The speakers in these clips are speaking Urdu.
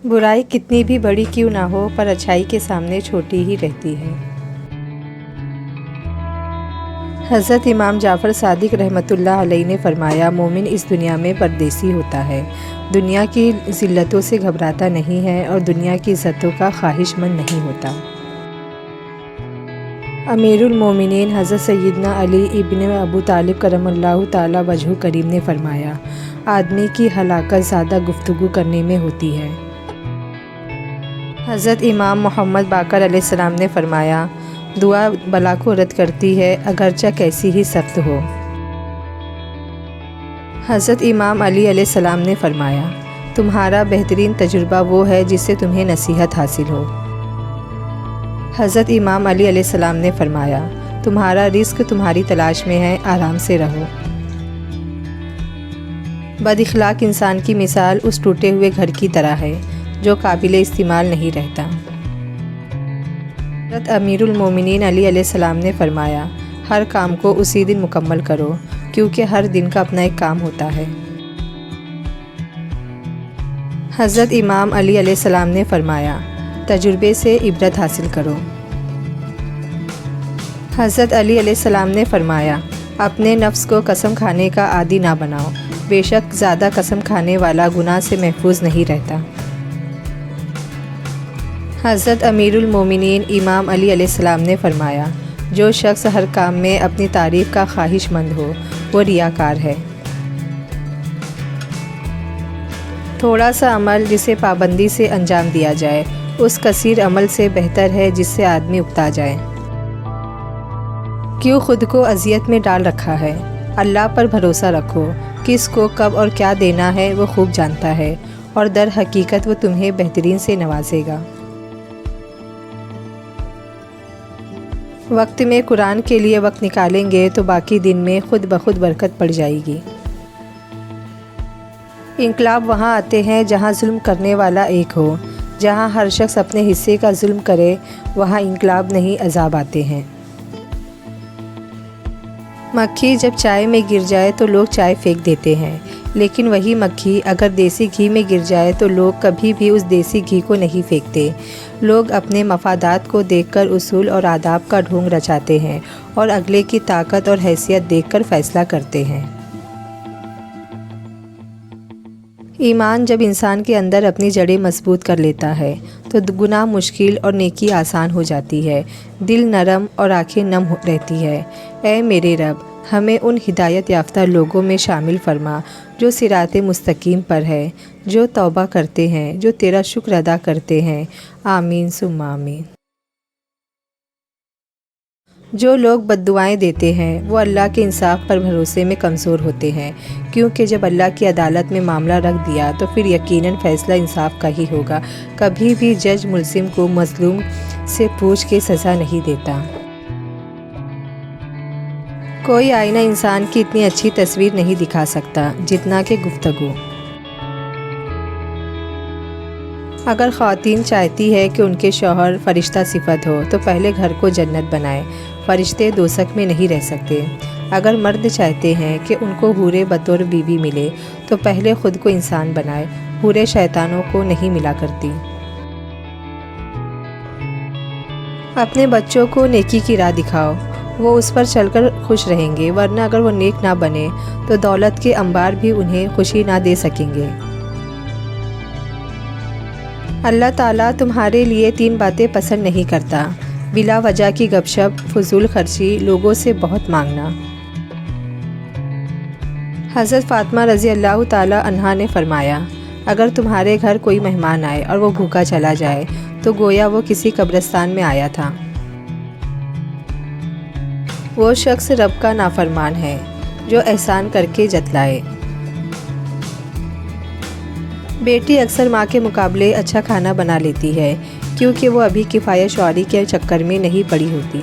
برائی کتنی بھی بڑی کیوں نہ ہو پر اچھائی کے سامنے چھوٹی ہی رہتی ہے۔ حضرت امام جعفر صادق رحمۃ اللہ علیہ نے فرمایا، مومن اس دنیا میں پردیسی ہوتا ہے، دنیا کی ذلتوں سے گھبراتا نہیں ہے اور دنیا کی عزتوں کا خواہش مند نہیں ہوتا۔ امیر المومنین حضرت سیدنا علی ابن ابو طالب کرم اللہ تعالی وجہہ کریم نے فرمایا، آدمی کی ہلاکت زیادہ گفتگو کرنے میں ہوتی ہے۔ حضرت امام محمد باقر علیہ السلام نے فرمایا، دعا بلا کو رد کرتی ہے اگرچہ کیسی ہی سخت ہو۔ حضرت امام علی علیہ السلام نے فرمایا، تمہارا بہترین تجربہ وہ ہے جس سے تمہیں نصیحت حاصل ہو۔ حضرت امام علی علیہ السلام نے فرمایا، تمہارا رزق تمہاری تلاش میں ہے، آرام سے رہو۔ بد اخلاق انسان کی مثال اس ٹوٹے ہوئے گھر کی طرح ہے جو قابل استعمال نہیں رہتا۔ حضرت امیر المومنین علی علیہ السلام نے فرمایا، ہر کام کو اسی دن مکمل کرو کیونکہ ہر دن کا اپنا ایک کام ہوتا ہے۔ حضرت امام علی علیہ السلام نے فرمایا، تجربے سے عبرت حاصل کرو۔ حضرت علی علیہ السلام نے فرمایا، اپنے نفس کو قسم کھانے کا عادی نہ بناؤ، بے شک زیادہ قسم کھانے والا گناہ سے محفوظ نہیں رہتا۔ حضرت امیر المومنین امام علی علیہ السلام نے فرمایا، جو شخص ہر کام میں اپنی تعریف کا خواہش مند ہو وہ ریاکار ہے۔ تھوڑا سا عمل جسے پابندی سے انجام دیا جائے اس کثیر عمل سے بہتر ہے جس سے آدمی اکتا جائے۔ کیوں خود کو اذیت میں ڈال رکھا ہے؟ اللہ پر بھروسہ رکھو، کس کو کب اور کیا دینا ہے وہ خوب جانتا ہے اور در حقیقت وہ تمہیں بہترین سے نوازے گا۔ وقت میں قرآن کے لیے وقت نکالیں گے تو باقی دن میں خود بخود برکت پڑ جائے گی۔ انقلاب وہاں آتے ہیں جہاں ظلم کرنے والا ایک ہو، جہاں ہر شخص اپنے حصے کا ظلم کرے وہاں انقلاب نہیں عذاب آتے ہیں۔ مکھی جب چائے میں گر جائے تو لوگ چائے پھینک دیتے ہیں، لیکن وہی مکھی اگر دیسی گھی میں گر جائے تو لوگ کبھی بھی اس دیسی گھی کو نہیں پھینکتے۔ لوگ اپنے مفادات کو دیکھ کر اصول اور آداب کا ڈھونگ رچاتے ہیں اور اگلے کی طاقت اور حیثیت دیکھ کر فیصلہ کرتے ہیں۔ ایمان جب انسان کے اندر اپنی جڑیں مضبوط کر لیتا ہے تو گناہ مشکل اور نیکی آسان ہو جاتی ہے، دل نرم اور آنکھیں نم رہتی ہے۔ اے میرے رب، ہمیں ان ہدایت یافتہ لوگوں میں شامل فرما جو صراط مستقیم پر ہے، جو توبہ کرتے ہیں، جو تیرا شکر ادا کرتے ہیں۔ آمین ثم آمین۔ جو لوگ بد دعائیں دیتے ہیں وہ اللہ کے انصاف پر بھروسے میں کمزور ہوتے ہیں، کیونکہ جب اللہ کی عدالت میں معاملہ رکھ دیا تو پھر یقیناً فیصلہ انصاف کا ہی ہوگا۔ کبھی بھی جج ملزم کو مظلوم سے پوچھ کے سزا نہیں دیتا۔ کوئی آئینہ انسان کی اتنی اچھی تصویر نہیں دکھا سکتا جتنا کہ گفتگو۔ اگر خواتین چاہتی ہے کہ ان کے شوہر فرشتہ صفت ہو تو پہلے گھر کو جنت بنائے، فرشتے دوزخ میں نہیں رہ سکتے۔ اگر مرد چاہتے ہیں کہ ان کو حوریں بطور بیوی ملے تو پہلے خود کو انسان بنائے، حوریں شیطانوں کو نہیں ملا کرتی۔ اپنے بچوں کو نیکی کی راہ دکھاؤ، وہ اس پر چل کر خوش رہیں گے، ورنہ اگر وہ نیک نہ بنے تو دولت کے انبار بھی انہیں خوشی نہ دے سکیں گے۔ اللہ تعالیٰ تمہارے لیے 3 باتیں پسند نہیں کرتا: بلا وجہ کی گپ شپ، فضول خرچی، لوگوں سے بہت مانگنا۔ حضرت فاطمہ رضی اللہ تعالیٰ عنہا نے فرمایا، اگر تمہارے گھر کوئی مہمان آئے اور وہ بھوکا چلا جائے تو گویا وہ کسی قبرستان میں آیا تھا۔ وہ شخص رب کا نافرمان ہے جو احسان کر کے جتلائے۔ بیٹی اکثر ماں کے مقابلے اچھا کھانا بنا لیتی ہے کیونکہ وہ ابھی کفایت شعاری کے چکر میں نہیں پڑی ہوتی۔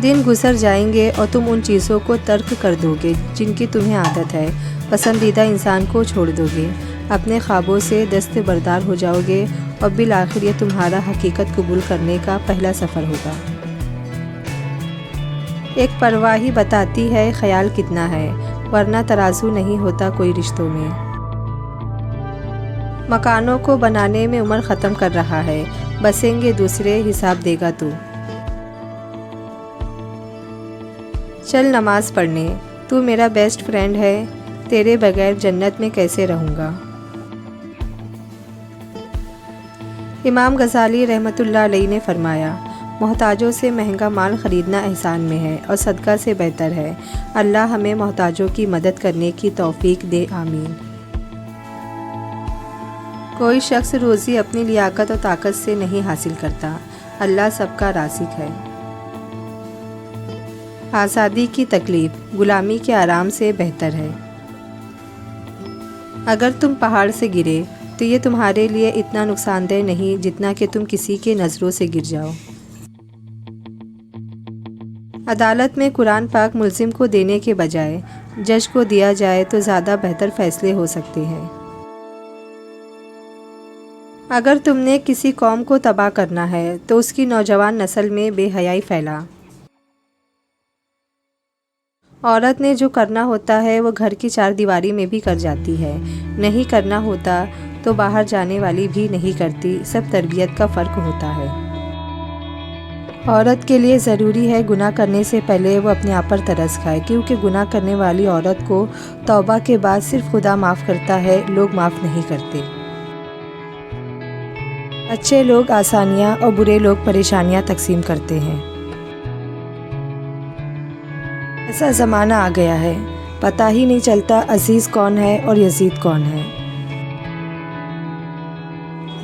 دن گزر جائیں گے اور تم ان چیزوں کو ترک کر دو گے جن کی تمہیں عادت ہے، پسندیدہ انسان کو چھوڑ دو گے، اپنے خوابوں سے دستبردار ہو جاؤ گے اور بالآخر یہ تمہارا حقیقت قبول کرنے کا پہلا سفر ہوگا۔ ایک پرواہی بتاتی ہے خیال کتنا ہے، ورنہ ترازو نہیں ہوتا کوئی رشتوں میں۔ مکانوں کو بنانے میں عمر ختم کر رہا ہے، بسیں گے دوسرے، حساب دے گا تو۔ چل نماز پڑھنے، تو میرا بیسٹ فرینڈ ہے، تیرے بغیر جنت میں کیسے رہوں گا۔ امام غزالی رحمۃ اللہ علیہ نے فرمایا، محتاجوں سے مہنگا مال خریدنا احسان میں ہے اور صدقہ سے بہتر ہے۔ اللہ ہمیں محتاجوں کی مدد کرنے کی توفیق دے، آمین۔ کوئی شخص روزی اپنی لیاقت اور طاقت سے نہیں حاصل کرتا، اللہ سب کا رازق ہے۔ آزادی کی تکلیف غلامی کے آرام سے بہتر ہے۔ اگر تم پہاڑ سے گرے تو یہ تمہارے لیے اتنا نقصان دہ نہیں جتنا کہ تم کسی کے نظروں سے گر جاؤ۔ عدالت میں قرآن پاک ملزم کو دینے کے بجائے جج کو دیا جائے تو زیادہ بہتر فیصلے ہو سکتے ہیں۔ اگر تم نے کسی قوم کو تباہ کرنا ہے تو اس کی نوجوان نسل میں بے حیائی پھیلا۔ عورت نے جو کرنا ہوتا ہے وہ گھر کی چار دیواری میں بھی کر جاتی ہے، نہیں کرنا ہوتا تو باہر جانے والی بھی نہیں کرتی، سب تربیت کا فرق ہوتا ہے۔ عورت کے لیے ضروری ہے گناہ کرنے سے پہلے وہ اپنے آپ پر ترس کھائے، کیونکہ گناہ کرنے والی عورت کو توبہ کے بعد صرف خدا معاف کرتا ہے، لوگ معاف نہیں کرتے۔ اچھے لوگ آسانیاں اور برے لوگ پریشانیاں تقسیم کرتے ہیں۔ ایسا زمانہ آ گیا ہے، پتہ ہی نہیں چلتا عزیز کون ہے اور یزید کون ہے۔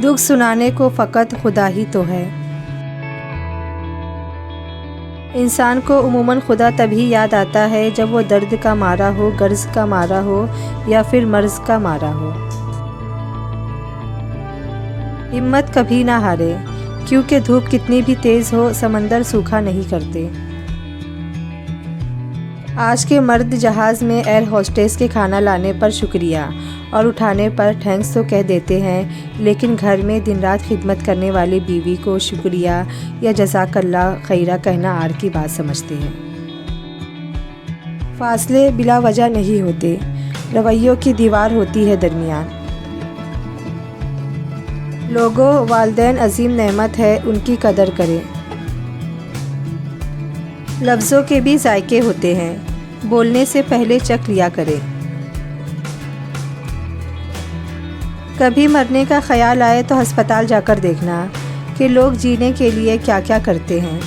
دکھ سنانے کو فقط خدا ہی تو ہے۔ انسان کو عموماً خدا تبھی یاد آتا ہے جب وہ درد کا مارا ہو، غرض کا مارا ہو یا پھر مرض کا مارا ہو۔ ہمت کبھی نہ ہارے، کیونکہ دھوپ کتنی بھی تیز ہو سمندر سوکھا نہیں کرتے۔ آج کے مرد جہاز میں ایئر ہوسٹس کے کھانا لانے پر شکریہ اور اٹھانے پر تھینکس تو کہہ دیتے ہیں، لیکن گھر میں دن رات خدمت کرنے والی بیوی کو شکریہ یا جزاک اللہ خیرہ کہنا آر کی بات سمجھتے ہیں۔ فاصلے بلا وجہ نہیں ہوتے، رویوں کی دیوار ہوتی ہے درمیان۔ لوگوں، والدین عظیم نعمت ہے، ان کی قدر کریں۔ لفظوں کے بھی ذائقے ہوتے ہیں، بولنے سے پہلے چکھ لیا کریں۔ کبھی مرنے کا خیال آئے تو ہسپتال جا کر دیکھنا کہ لوگ جینے کے لیے کیا کیا کرتے ہیں۔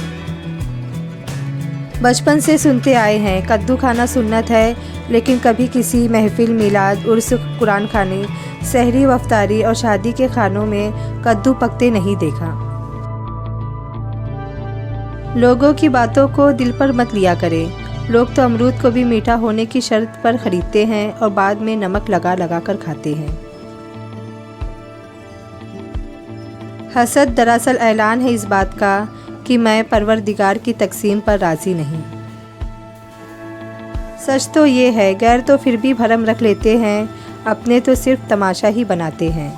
بچپن سے سنتے آئے ہیں کدو کھانا سنت ہے، لیکن کبھی کسی محفل، میلاد، عرس، قرآن خوانی، سحری و افطاری اور شادی کے کھانوں میں کدو پکتے نہیں دیکھا۔ لوگوں کی باتوں کو دل پر مت لیا کرے، لوگ تو امرود کو بھی میٹھا ہونے کی شرط پر خریدتے ہیں اور بعد میں نمک لگا لگا کر کھاتے ہیں۔ حسد دراصل اعلان ہے اس بات کا کہ میں پروردگار کی تقسیم پر راضی نہیں۔ سچ تو یہ ہے غیر تو پھر بھی بھرم رکھ لیتے ہیں، اپنے تو صرف تماشا ہی بناتے ہیں۔